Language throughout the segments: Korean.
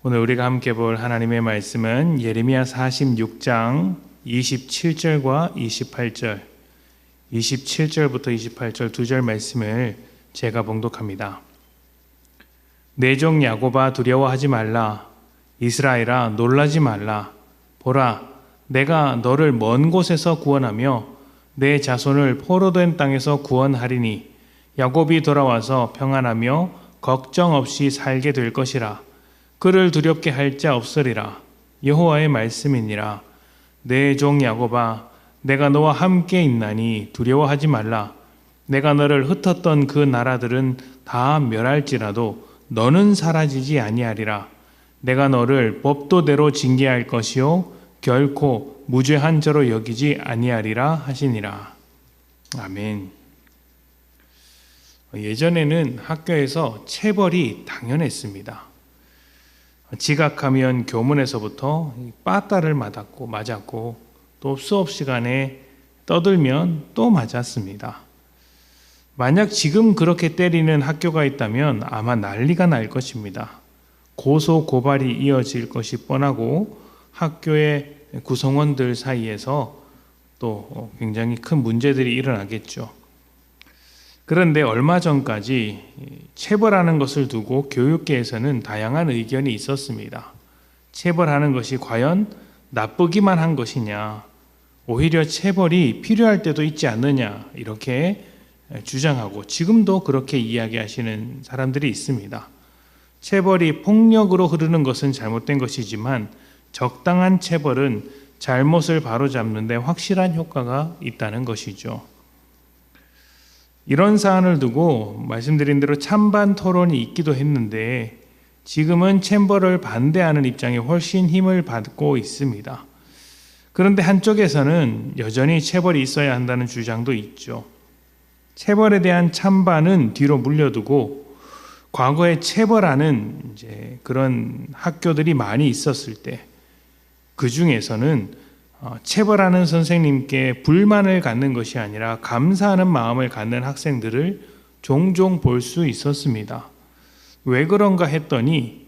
오늘 우리가 함께 볼 하나님의 말씀은 예레미야 46장 27절과 28절, 27절부터 28절 두 절 말씀을 제가 봉독합니다. 내 종 야곱아 두려워하지 말라. 이스라엘아 놀라지 말라. 보라, 내가 너를 먼 곳에서 구원하며 내 자손을 포로된 땅에서 구원하리니 야곱이 돌아와서 평안하며 걱정 없이 살게 될 것이라. 그를 두렵게 할 자 없으리라. 여호와의 말씀이니라. 내 종 야곱아, 내가 너와 함께 있나니 두려워하지 말라. 내가 너를 흩었던 그 나라들은 다 멸할지라도 너는 사라지지 아니하리라. 내가 너를 법도대로 징계할 것이요 결코 무죄한 자로 여기지 아니하리라 하시니라. 아멘. 예전에는 학교에서 체벌이 당연했습니다. 지각하면 교문에서부터 빠따를 맞았고 또 수업 시간에 떠들면 또 맞았습니다. 만약 지금 그렇게 때리는 학교가 있다면 아마 난리가 날 것입니다. 고소 고발이 이어질 것이 뻔하고 학교의 구성원들 사이에서 또 굉장히 큰 문제들이 일어나겠죠. 그런데 얼마 전까지 체벌하는 것을 두고 교육계에서는 다양한 의견이 있었습니다. 체벌하는 것이 과연 나쁘기만 한 것이냐, 오히려 체벌이 필요할 때도 있지 않느냐, 이렇게 주장하고 지금도 그렇게 이야기하시는 사람들이 있습니다. 체벌이 폭력으로 흐르는 것은 잘못된 것이지만 적당한 체벌은 잘못을 바로잡는 데 확실한 효과가 있다는 것이죠. 이런 사안을 두고 말씀드린 대로 찬반 토론이 있기도 했는데 지금은 체벌을 반대하는 입장이 훨씬 힘을 받고 있습니다. 그런데 한쪽에서는 여전히 체벌이 있어야 한다는 주장도 있죠. 체벌에 대한 찬반은 뒤로 물려두고 과거에 체벌하는 그런 학교들이 많이 있었을 때 그 중에서는 체벌하는 선생님께 불만을 갖는 것이 아니라 감사하는 마음을 갖는 학생들을 종종 볼 수 있었습니다. 왜 그런가 했더니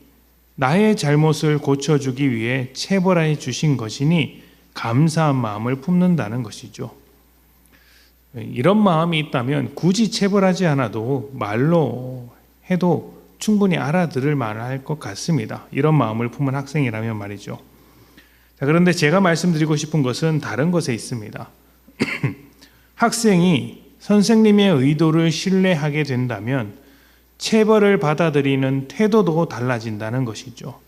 나의 잘못을 고쳐주기 위해 체벌해 주신 것이니 감사한 마음을 품는다는 것이죠. 이런 마음이 있다면 굳이 체벌하지 않아도 말로 해도 충분히 알아들을 만할 것 같습니다. 이런 마음을 품은 학생이라면 말이죠. 자, 그런데 제가 말씀드리고 싶은 것은 다른 것에 있습니다. 학생이 선생님의 의도를 신뢰하게 된다면 체벌을 받아들이는 태도도 달라진다는 것이죠.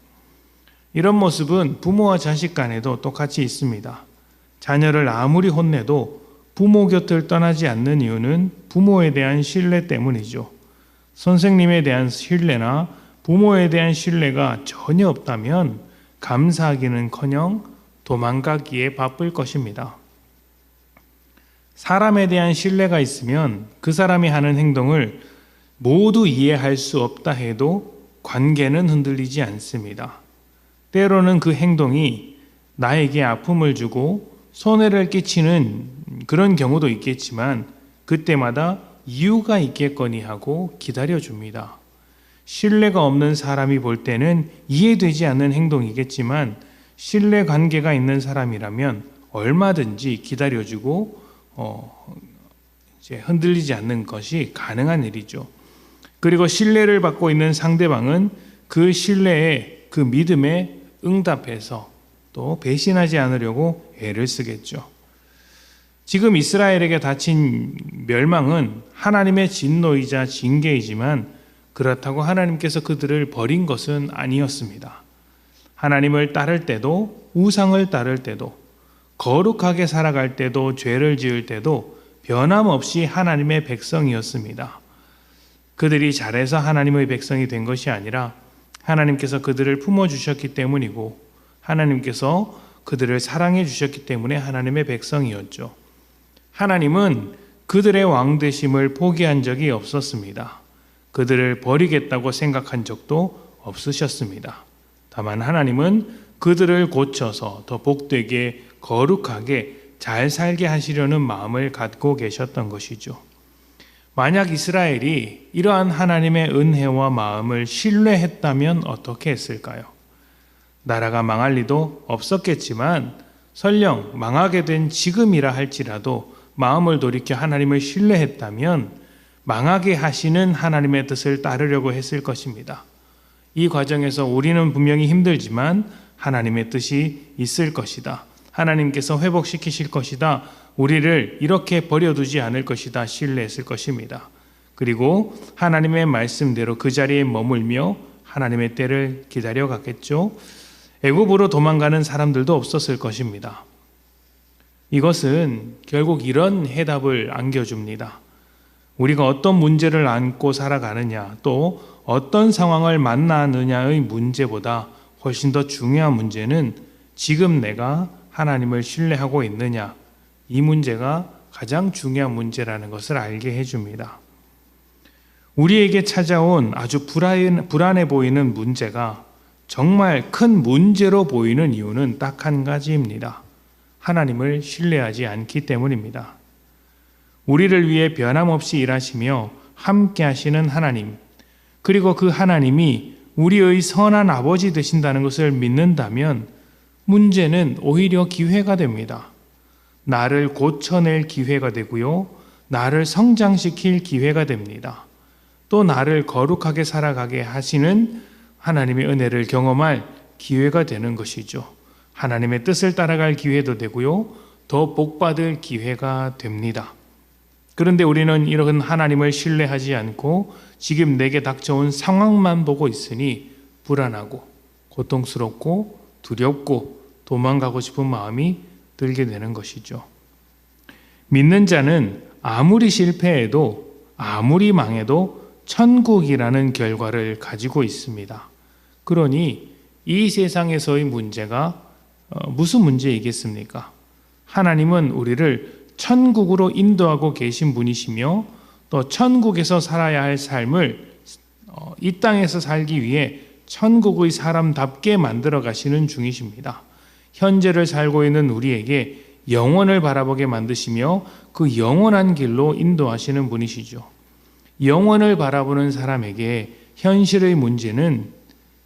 이런 모습은 부모와 자식 간에도 똑같이 있습니다. 자녀를 아무리 혼내도 부모 곁을 떠나지 않는 이유는 부모에 대한 신뢰 때문이죠. 선생님에 대한 신뢰나 부모에 대한 신뢰가 전혀 없다면 감사하기는커녕 도망가기에 바쁠 것입니다. 사람에 대한 신뢰가 있으면 그 사람이 하는 행동을 모두 이해할 수 없다 해도 관계는 흔들리지 않습니다. 때로는 그 행동이 나에게 아픔을 주고 손해를 끼치는 그런 경우도 있겠지만 그때마다 이유가 있겠거니 하고 기다려줍니다. 신뢰가 없는 사람이 볼 때는 이해되지 않는 행동이겠지만 신뢰 관계가 있는 사람이라면 얼마든지 기다려주고 흔들리지 않는 것이 가능한 일이죠. 그리고 신뢰를 받고 있는 상대방은 그 신뢰에 그 믿음에 응답해서 또 배신하지 않으려고 애를 쓰겠죠. 지금 이스라엘에게 닥친 멸망은 하나님의 진노이자 징계이지만 그렇다고 하나님께서 그들을 버린 것은 아니었습니다. 하나님을 따를 때도 우상을 따를 때도 거룩하게 살아갈 때도 죄를 지을 때도 변함없이 하나님의 백성이었습니다. 그들이 잘해서 하나님의 백성이 된 것이 아니라 하나님께서 그들을 품어주셨기 때문이고 하나님께서 그들을 사랑해 주셨기 때문에 하나님의 백성이었죠. 하나님은 그들의 왕되심을 포기한 적이 없었습니다. 그들을 버리겠다고 생각한 적도 없으셨습니다. 다만 하나님은 그들을 고쳐서 더 복되게 거룩하게 잘 살게 하시려는 마음을 갖고 계셨던 것이죠. 만약 이스라엘이 이러한 하나님의 은혜와 마음을 신뢰했다면 어떻게 했을까요? 나라가 망할 리도 없었겠지만 설령 망하게 된 지금이라 할지라도 마음을 돌이켜 하나님을 신뢰했다면 망하게 하시는 하나님의 뜻을 따르려고 했을 것입니다. 이 과정에서 우리는 분명히 힘들지만 하나님의 뜻이 있을 것이다. 하나님께서 회복시키실 것이다. 우리를 이렇게 버려두지 않을 것이다. 신뢰했을 것입니다. 그리고 하나님의 말씀대로 그 자리에 머물며 하나님의 때를 기다려갔겠죠. 애굽으로 도망가는 사람들도 없었을 것입니다. 이것은 결국 이런 해답을 안겨줍니다. 우리가 어떤 문제를 안고 살아가느냐, 또 어떤 상황을 만나느냐의 문제보다 훨씬 더 중요한 문제는 지금 내가 하나님을 신뢰하고 있느냐, 이 문제가 가장 중요한 문제라는 것을 알게 해줍니다. 우리에게 찾아온 아주 불안해 보이는 문제가 정말 큰 문제로 보이는 이유는 딱 한 가지입니다. 하나님을 신뢰하지 않기 때문입니다. 우리를 위해 변함없이 일하시며 함께 하시는 하나님, 그리고 그 하나님이 우리의 선한 아버지 되신다는 것을 믿는다면 문제는 오히려 기회가 됩니다. 나를 고쳐낼 기회가 되고요. 나를 성장시킬 기회가 됩니다. 또 나를 거룩하게 살아가게 하시는 하나님의 은혜를 경험할 기회가 되는 것이죠. 하나님의 뜻을 따라갈 기회도 되고요. 더 복받을 기회가 됩니다. 그런데 우리는 이런 하나님을 신뢰하지 않고 지금 내게 닥쳐온 상황만 보고 있으니 불안하고 고통스럽고 두렵고 도망가고 싶은 마음이 들게 되는 것이죠. 믿는 자는 아무리 실패해도 아무리 망해도 천국이라는 결과를 가지고 있습니다. 그러니 이 세상에서의 문제가 무슨 문제이겠습니까? 하나님은 우리를 천국으로 인도하고 계신 분이시며 또 천국에서 살아야 할 삶을 이 땅에서 살기 위해 천국의 사람답게 만들어 가시는 중이십니다. 현재를 살고 있는 우리에게 영원을 바라보게 만드시며 그 영원한 길로 인도하시는 분이시죠. 영원을 바라보는 사람에게 현실의 문제는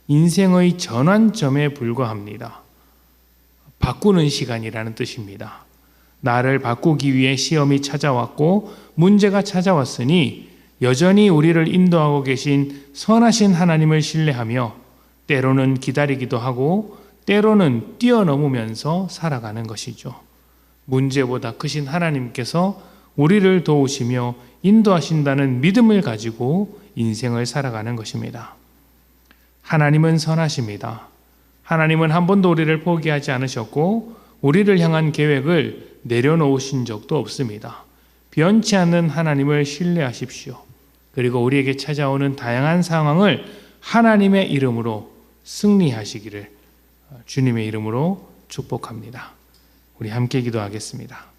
인생의 전환점에 불과합니다. 바꾸는 시간이라는 뜻입니다. 나를 바꾸기 위해 시험이 찾아왔고 문제가 찾아왔으니 여전히 우리를 인도하고 계신 선하신 하나님을 신뢰하며 때로는 기다리기도 하고 때로는 뛰어넘으면서 살아가는 것이죠. 문제보다 크신 하나님께서 우리를 도우시며 인도하신다는 믿음을 가지고 인생을 살아가는 것입니다. 하나님은 선하십니다. 하나님은 한 번도 우리를 포기하지 않으셨고 우리를 향한 계획을 내려놓으신 적도 없습니다. 변치 않는 하나님을 신뢰하십시오. 그리고 우리에게 찾아오는 다양한 상황을 하나님의 이름으로 승리하시기를 주님의 이름으로 축복합니다. 우리 함께 기도하겠습니다.